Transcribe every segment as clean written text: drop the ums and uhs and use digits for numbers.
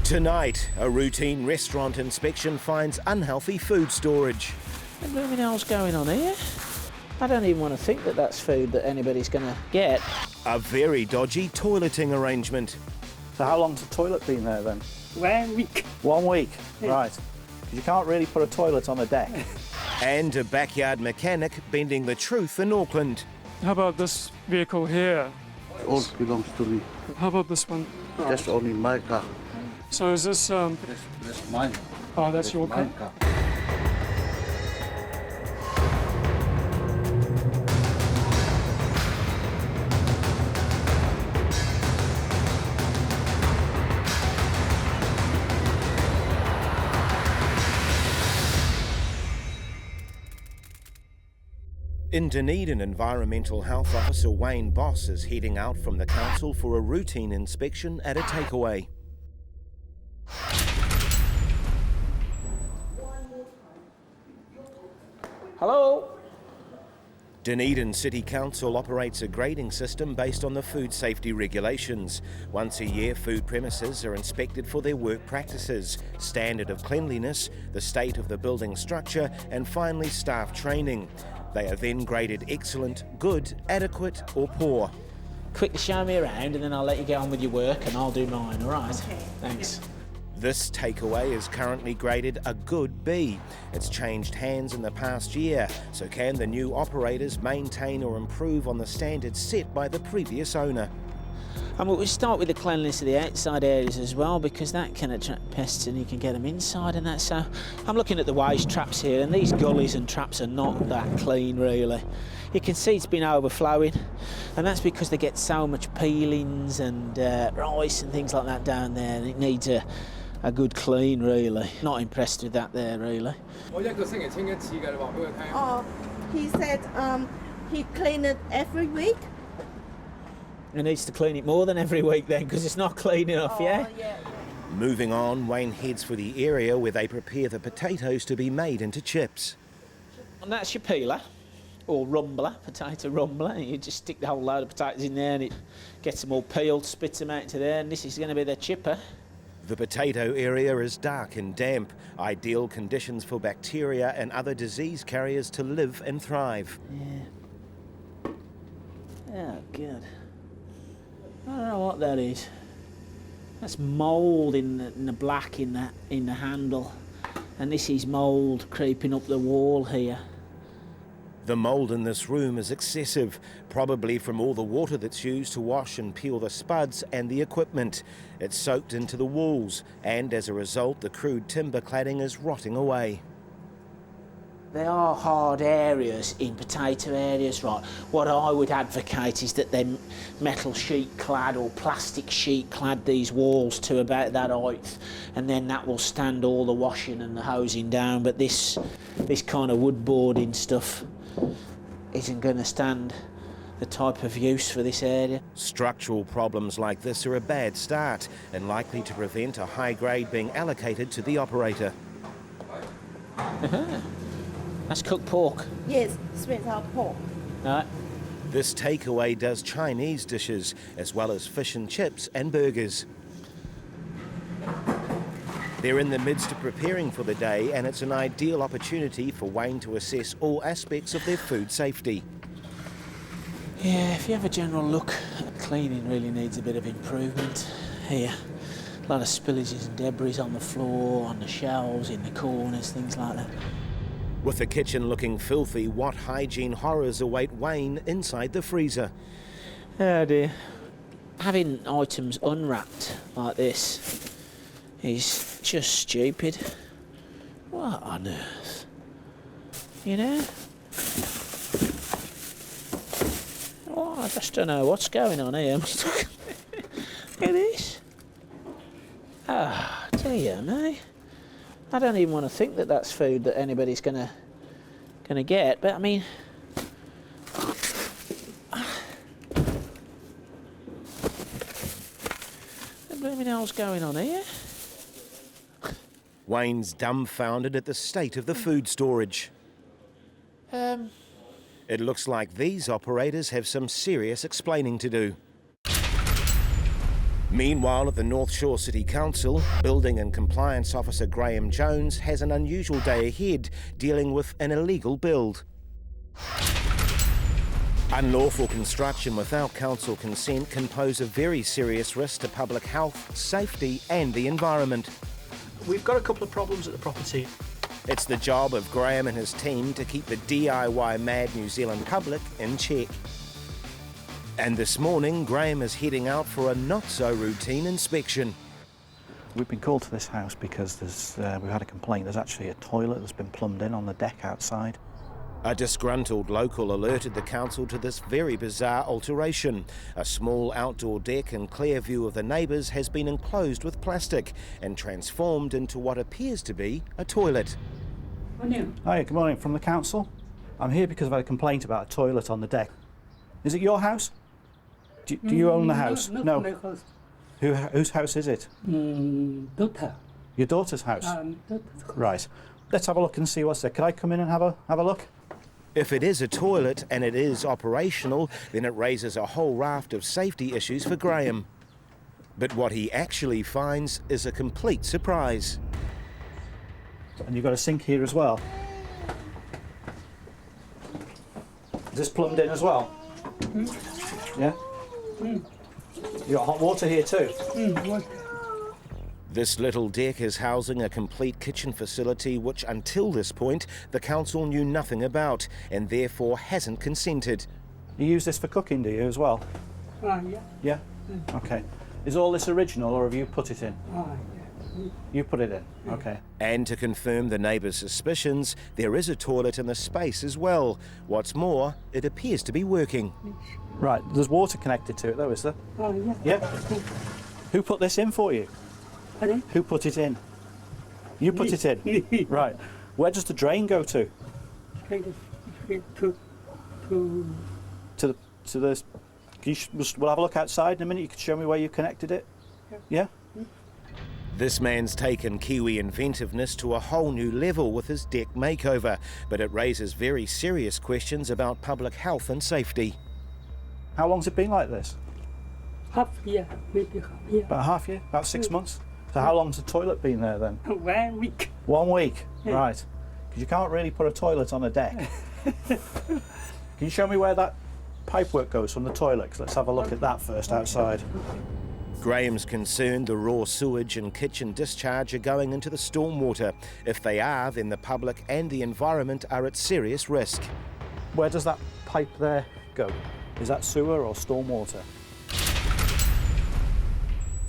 Tonight, a routine restaurant inspection finds unhealthy food storage. What the blooming hell's going on here? I don't even want to think that that's food that anybody's going to get. A very dodgy toileting arrangement. So how long's the toilet been there then? 1 week. 1 week, right. 'Cause you can't really put a toilet on a deck. And a backyard mechanic bending the truth in Auckland. How about this vehicle here? All belongs to me. How about this one? That's only my car. So is this, That's mine. oh, that's your car? My car. In Dunedin, Environmental Health Officer Wayne Boss is heading out from the council for a routine inspection at a takeaway. Hello? Dunedin City Council operates a grading system based on the food safety regulations. Once a year, food premises are inspected for their work practices, standard of cleanliness, the state of the building structure, and finally staff training. They are then graded excellent, good, adequate or poor. Quickly show me around and then I'll let you get on with your work and I'll do mine, all right? Okay. Thanks. This takeaway is currently graded a good B. It's changed hands in the past year, so can the new operators maintain or improve on the standards set by the previous owner? And we start with the cleanliness of the outside areas as well, because that can attract pests and you can get them inside and that. So I'm looking at the waste traps here, and these gullies and traps are not that clean really. You can see it's been overflowing, and that's because they get so much peelings and rice and things like that down there, and it needs a good clean really. Not impressed with that there really. Oh, he said he cleaned it every week. It needs to clean it more than every week then, because it's not clean enough, yeah? Moving on, Wayne heads for the area where they prepare the potatoes to be made into chips. And that's your peeler, or rumbler, potato rumbler. You just stick the whole load of potatoes in there and it gets them all peeled, spits them out into there, and this is going to be the chipper. The potato area is dark and damp, ideal conditions for bacteria and other disease carriers to live and thrive. Yeah. Oh, good. I don't know what that is. That's mould in the black in the handle, and this is mould creeping up the wall here. The mould in this room is excessive, probably from all the water that's used to wash and peel the spuds and the equipment. It's soaked into the walls, and as a result, the crude timber cladding is rotting away. There are hard areas in potato areas, right? What I would advocate is that they metal sheet clad or plastic sheet clad these walls to about that height, and then that will stand all the washing and the hosing down. But this kind of wood boarding stuff isn't going to stand the type of use for this area. Structural problems like this are a bad start and likely to prevent a high grade being allocated to the operator. That's cooked pork. Yes, sweet out pork. Right. This takeaway does Chinese dishes, as well as fish and chips and burgers. They're in the midst of preparing for the day, and it's an ideal opportunity for Wayne to assess all aspects of their food safety. Yeah, if you have a general look, cleaning really needs a bit of improvement here. A lot of spillages and debris on the floor, on the shelves, in the corners, things like that. With the kitchen looking filthy, what hygiene horrors await Wayne inside the freezer? Oh dear. Having items unwrapped like this is just stupid. What on earth? You know? Oh, I just don't know what's going on here. Look at this. Ah, dear me. I don't even want to think that that's food that anybody's gonna get, but I mean, what the blooming hell's going on here? Wayne's dumbfounded at the state of the food storage. It looks like these operators have some serious explaining to do. Meanwhile, at the Northshore City Council, Building and Compliance Officer Graeme Jones has an unusual day ahead dealing with an illegal build. Unlawful construction without council consent can pose a very serious risk to public health, safety and the environment. We've got a couple of problems at the property. It's the job of Graeme and his team to keep the DIY mad New Zealand public in check. And this morning, Graeme is heading out for a not-so-routine inspection. We've been called to this house because we've had a complaint. There's actually a toilet that's been plumbed in on the deck outside. A disgruntled local alerted the council to this very bizarre alteration. A small outdoor deck in clear view of the neighbours has been enclosed with plastic and transformed into what appears to be a toilet. Hi, good morning. From the council. I'm here because I've had a complaint about a toilet on the deck. Is it your house? Do you own the house? No. My house. Whose house is it? Daughter. Your daughter's house? Daughter's house. Right. Let's have a look and see what's there. Could I come in and have a look? If it is a toilet and it is operational, then it raises a whole raft of safety issues for Graeme. But what he actually finds is a complete surprise. And you've got a sink here as well. Is this plumbed in as well? Yeah? You got hot water here too? Water. This little deck is housing a complete kitchen facility which, until this point, the council knew nothing about and therefore hasn't consented. You use this for cooking, do you, as well? Yeah. Yeah? Okay. Is all this original or have you put it in? Yeah. You put it in? Okay. And to confirm the neighbours' suspicions, there is a toilet in the space as well. What's more, it appears to be working. Right, there's water connected to it though, is there? Yeah. Yeah? Who put this in for you? Pardon? Who put it in? You put it in? Right. Where does the drain go to? To the... We'll have a look outside in a minute. You can show me where you connected it? Yeah? This man's taken Kiwi inventiveness to a whole new level with his deck makeover, but it raises very serious questions about public health and safety. How long's it been like this? Half year, maybe half year. About a half year? About 6 months? So how long's the toilet been there then? 1 week. 1 week? Yeah. Right. Because you can't really put a toilet on a deck. Can you show me where that pipework goes from the toilet? 'Cause let's have a look at that first outside. Graeme's concerned the raw sewage and kitchen discharge are going into the stormwater. If they are, then the public and the environment are at serious risk. Where does that pipe there go? Is that sewer or stormwater?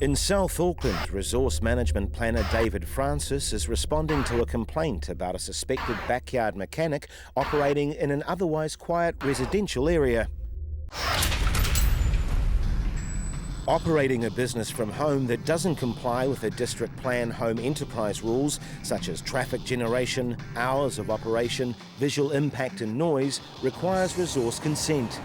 In South Auckland, resource management planner David Francis is responding to a complaint about a suspected backyard mechanic operating in an otherwise quiet residential area. Operating a business from home that doesn't comply with the district plan home enterprise rules, such as traffic generation, hours of operation, visual impact and noise, requires resource consent.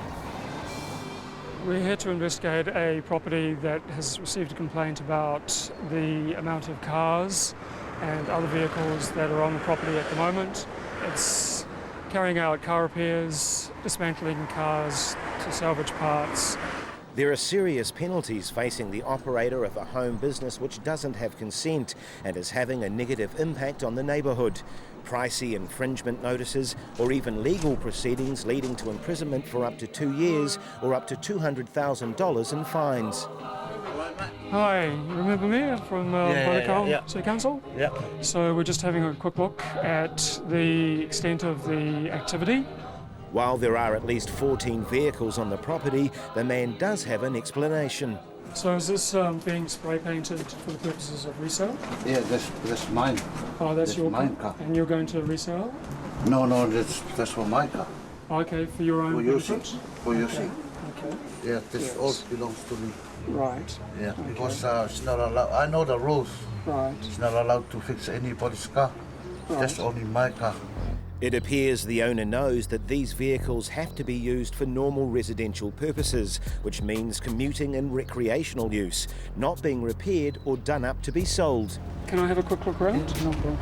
We're here to investigate a property that has received a complaint about the amount of cars and other vehicles that are on the property at the moment. It's carrying out car repairs, dismantling cars to salvage parts. There are serious penalties facing the operator of a home business which doesn't have consent and is having a negative impact on the neighbourhood. Pricey infringement notices or even legal proceedings leading to imprisonment for up to 2 years or up to $200,000 in fines. Hi, you remember me from City Council? Yeah. So we're just having a quick look at the extent of the activity. While there are at least 14 vehicles on the property, the man does have an explanation. So is this being spray painted for the purposes of resale? Yeah, that's mine. Oh, that's your mine car. And you're going to resell? No, that's for my car. Okay, for your own For use benefit? For use Okay, Yeah, this all belongs to me. right, Yeah, because it's not allowed. I know the rules. right. It's not allowed to fix anybody's car. That's only my car. It appears the owner knows that these vehicles have to be used for normal residential purposes, which means commuting and recreational use, not being repaired or done up to be sold. Can I have a quick look around? No problem.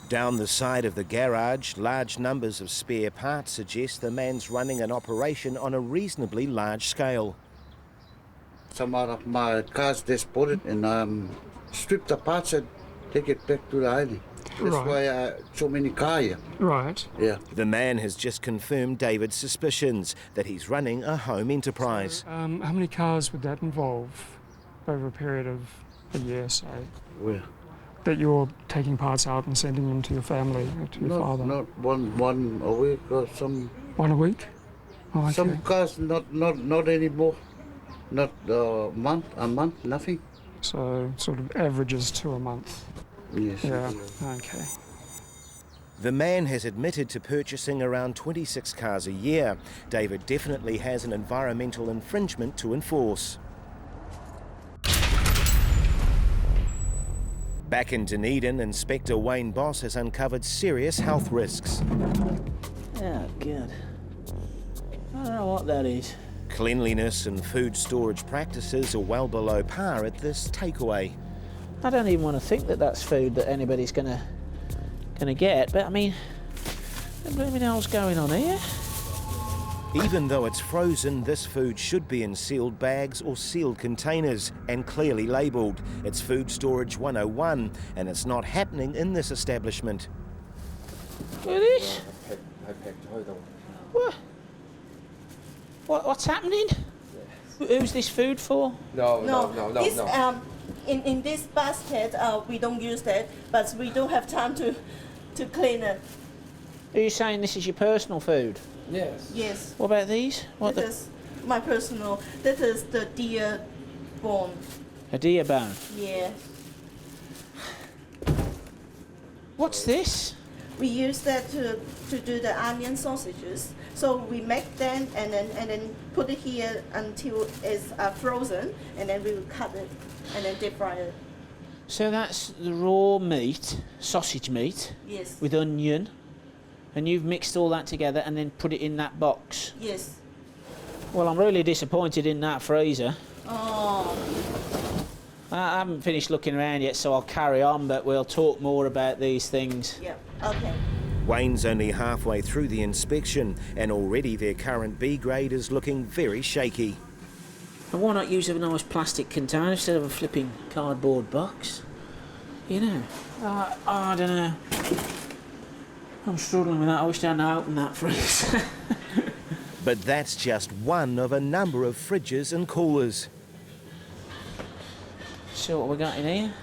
Down the side of the garage, large numbers of spare parts suggest the man's running an operation on a reasonably large scale. Some out of my cars, they bought it and strip the parts and take it back to the island. That's why so many cars here. Right. Yeah. The man has just confirmed David's suspicions that he's running a home enterprise. How many cars would that involve over a period of a year, say? Where? That you're taking parts out and sending them to your family, or to your father? Not one a week or some. One a week? Oh, okay. Some cars not anymore. Not a month, nothing. So sort of averages to a month. Yes. Yeah. Okay. The man has admitted to purchasing around 26 cars a year. David definitely has an environmental infringement to enforce. Back in Dunedin, Inspector Wayne Boss has uncovered serious health risks. Oh, good. I don't know what that is. Cleanliness and food storage practices are well below par at this takeaway. I don't even want to think that that's food that anybody's gonna get, but I mean, what the blooming hell's going on here? Even though it's frozen, this food should be in sealed bags or sealed containers and clearly labelled. It's Food Storage 101, and it's not happening in this establishment. What is? What's happening? Who's this food for? No. This, in this basket, we don't use that, but we do have time to clean it. Are you saying this is your personal food? Yes. Yes. What about these? That is my personal. That is the deer bone. A deer bone. Yeah. What's this? We use that to do the onion sausages. So we make them and then put it here until it's frozen, and then we will cut it and then deep fry it. So that's the raw meat, sausage meat, Yes. with onion, and you've mixed all that together and then put it in that box. Yes. Well, I'm really disappointed in that freezer. Oh. I haven't finished looking around yet, so I'll carry on, but we'll talk more about these things. Yeah. Okay. Wayne's only halfway through the inspection, and already their current B grade is looking very shaky. And why not use a nice plastic container instead of a flipping cardboard box? You know, I don't know. I'm struggling with that. I wish I hadn't opened that freezer. But that's just one of a number of fridges and coolers. So what we got in here?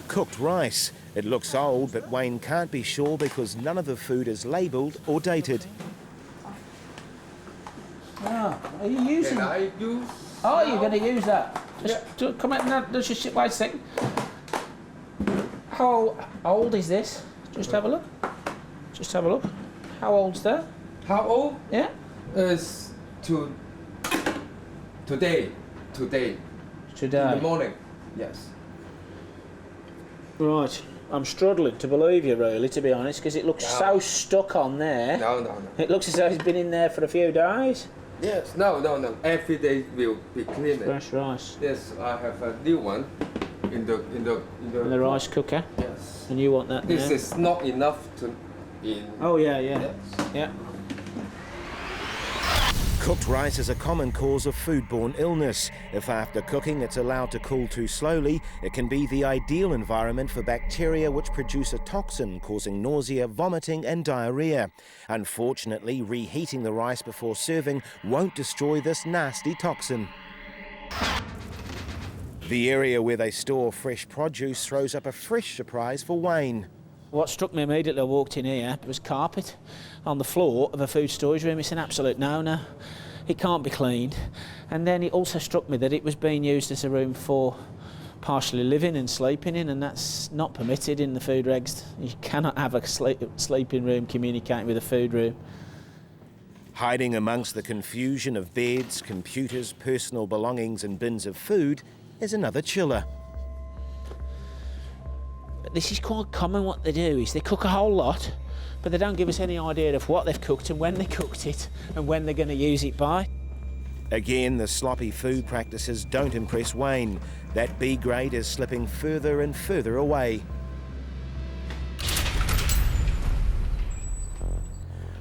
Cooked rice. It looks old, but Wayne can't be sure because none of the food is labelled or dated. Oh, are you using? Can I use? Oh, you're going to use that? Yeah. Come out now. Just wait a second. How old is this? Just have a look. Just have a look. How old's that? How old? Yeah. Is today. Today. In the morning. Yes. Right. I'm struggling to believe you, really, to be honest, because it looks so stuck on there. No. It looks as though it's been in there for a few days. Yes. No. Every day will be cleaned. Fresh rice. Yes, I have a new one in the In the rice cooker. Yes. And you want that This now? is not enough to in. Oh yeah. Yes. Yeah. Cooked rice is a common cause of foodborne illness. If after cooking it's allowed to cool too slowly, it can be the ideal environment for bacteria which produce a toxin causing nausea, vomiting and diarrhea. Unfortunately, reheating the rice before serving won't destroy this nasty toxin. The area where they store fresh produce throws up a fresh surprise for Wayne. What struck me immediately I walked in here was carpet on the floor of a food storage room. It's an absolute no-no. It can't be cleaned. And then it also struck me that it was being used as a room for partially living and sleeping in, and that's not permitted in the food regs. You cannot have a sleeping room communicating with a food room. Hiding amongst the confusion of beds, computers, personal belongings and bins of food is another chiller. But this is quite common. What they do is they cook a whole lot, but they don't give us any idea of what they've cooked and when they cooked it and when they're going to use it by. Again, the sloppy food practices don't impress Wayne. That B grade is slipping further and further away.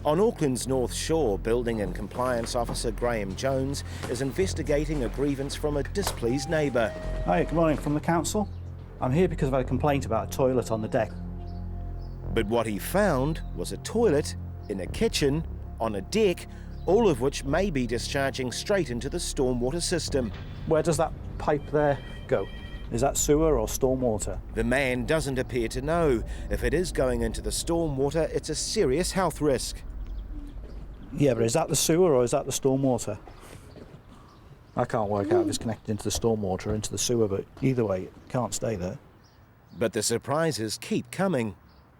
On Auckland's North Shore, Building and Compliance Officer Graeme Jones is investigating a grievance from a displeased neighbour. Hi, good morning, from the council. I'm here because I've had a complaint about a toilet on the deck. But what he found was a toilet in a kitchen on a deck, all of which may be discharging straight into the stormwater system. Where does that pipe there go? Is that sewer or stormwater? The man doesn't appear to know. If it is going into the stormwater, it's a serious health risk. Yeah, but is that the sewer or is that the stormwater? I can't work out if it's connected into the stormwater or into the sewer, but either way, it can't stay there. But the surprises keep coming.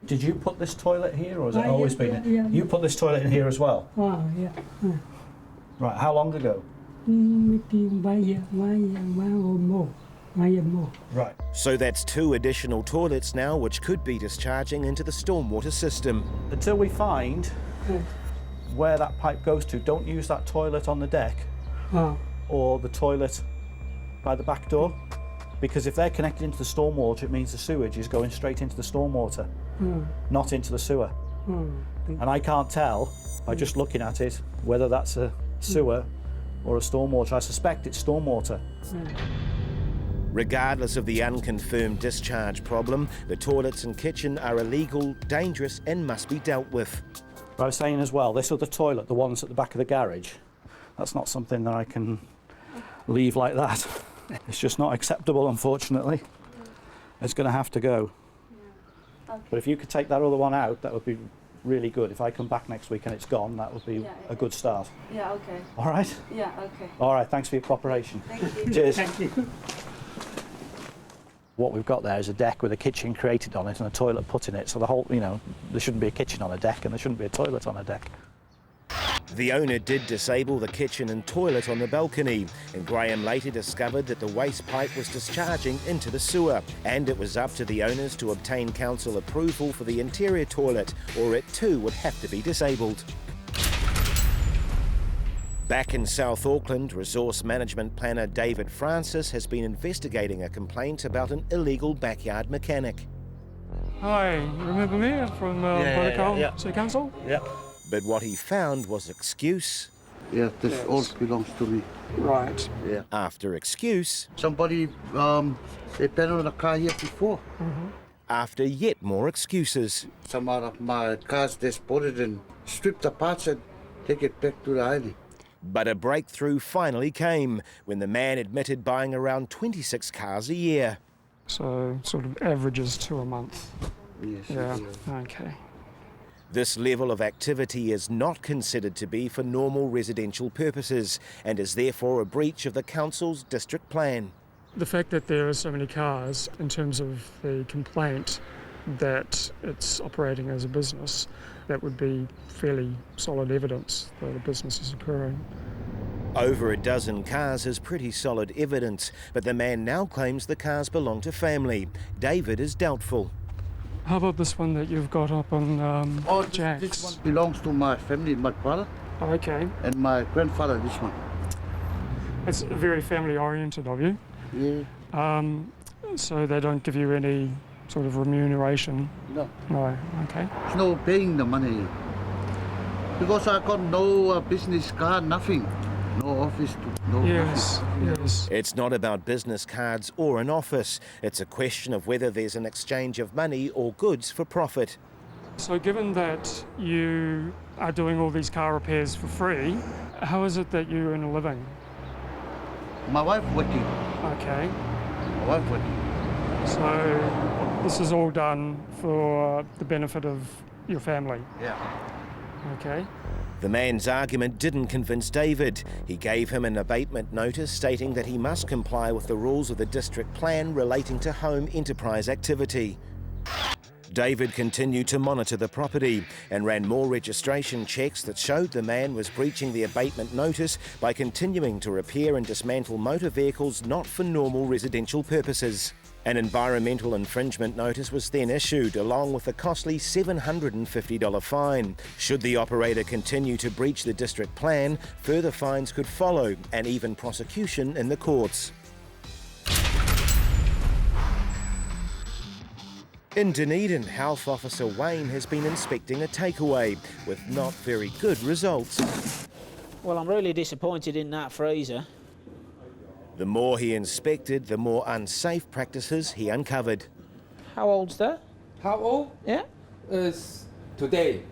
Did you put this toilet here, or has it Yeah, always been? yeah. You put this toilet in here as well? Yeah. Right, how long ago? Maybe 1 year or more. 1 year more. Right. So that's 2 additional toilets now which could be discharging into the stormwater system. Until we find where that pipe goes to, don't use that toilet on the deck or the toilet by the back door, because if they're connected into the stormwater, it means the sewage is going straight into the stormwater, not into the sewer. And I can't tell by just looking at it whether that's a sewer or a stormwater. I suspect it's stormwater. Regardless of the unconfirmed discharge problem, the toilets and kitchen are illegal, dangerous and must be dealt with. But I was saying as well, this other toilet, the ones at the back of the garage, that's not something that I can leave like that. It's just not acceptable, unfortunately. It's going to have to go. But if you could take that other one out, that would be really good. If I come back next week and it's gone, that would be a good start. Yeah, okay. All right? Yeah, okay. All right, thanks for your cooperation. Thank you. Cheers. Thank you. What we've got there is a deck with a kitchen created on it and a toilet put in it. So the whole, there shouldn't be a kitchen on a deck and there shouldn't be a toilet on a deck. The owner did disable the kitchen and toilet on the balcony, and Graeme later discovered that the waste pipe was discharging into the sewer, and it was up to the owners to obtain council approval for the interior toilet, or it too would have to be disabled. Back in South Auckland, resource management planner David Francis has been investigating a complaint about an illegal backyard mechanic. Hi, remember me from Postal City Council? Yeah. But what he found was excuse Yeah, this all belongs to me. Right. Yeah. after excuse Somebody, they paneled a car here before. after yet more excuses. Some out of my cars, they spot it and strip the parts and take it back to the island. But a breakthrough finally came when the man admitted buying around 26 cars a year. So sort of averages 2 a month. Yes. Yeah. Okay. This level of activity is not considered to be for normal residential purposes and is therefore a breach of the council's district plan. The fact that there are so many cars in terms of the complaint that it's operating as a business, that would be fairly solid evidence that a business is occurring. Over a dozen cars is pretty solid evidence, but the man now claims the cars belong to family. David is doubtful. How about this one that you've got up on Jack's? This one belongs to my family, my brother Okay. and my grandfather, this one. It's very family oriented of you. Yeah. So they don't give you any sort of remuneration? No. No, okay. There's no paying the money. Because I got no business card, nothing. No office, no Yes, nothing. yes. It's not about business cards or an office. It's a question of whether there's an exchange of money or goods for profit. So given that you are doing all these car repairs for free, how is it that you earn a living? My wife working. Okay. My wife working. So this is all done for the benefit of your family? Yeah. Okay. The man's argument didn't convince David. He gave him an abatement notice stating that he must comply with the rules of the district plan relating to home enterprise activity. David continued to monitor the property and ran more registration checks that showed the man was breaching the abatement notice by continuing to repair and dismantle motor vehicles not for normal residential purposes. An environmental infringement notice was then issued, along with a costly $750 fine. Should the operator continue to breach the district plan, further fines could follow, and even prosecution in the courts. In Dunedin, Health Officer Wayne has been inspecting a takeaway, with not very good results. Well, I'm really disappointed in that freezer. The more he inspected, the more unsafe practices he uncovered. How old's that? How old? Yeah? Is today.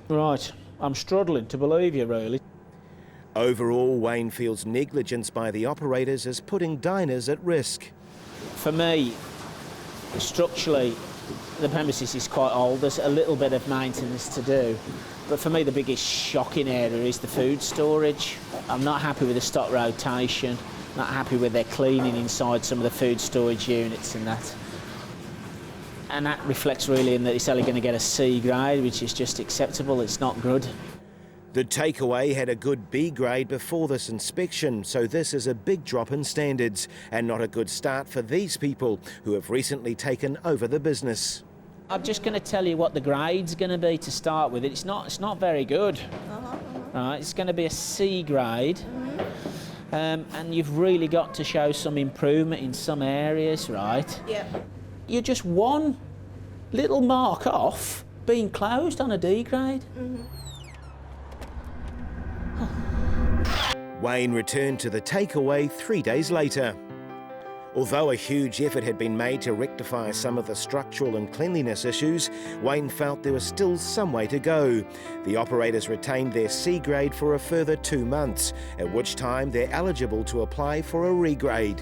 Right. I'm struggling to believe you, really. Overall, Wayne feels negligence by the operators is putting diners at risk. For me, structurally, the premises is quite old. There's a little bit of maintenance to do. But for me, the biggest shocking area is the food storage. I'm not happy with the stock rotation, not happy with their cleaning inside some of the food storage units and that. And that reflects really in that it's only going to get a C grade, which is just acceptable. It's not good. The takeaway had a good B grade before this inspection, so this is a big drop in standards and not a good start for these people who have recently taken over the business. I'm just going to tell you what the grade's going to be to start with. It's not very good. Right, it's going to be a C grade, and you've really got to show some improvement in some areas, right? Yeah. You're just one little mark off being closed on a D grade. Wayne returned to the takeaway 3 days later. Although a huge effort had been made to rectify some of the structural and cleanliness issues, Wayne felt there was still some way to go. The operators retained their C grade for a further 2 months, at which time they're eligible to apply for a regrade.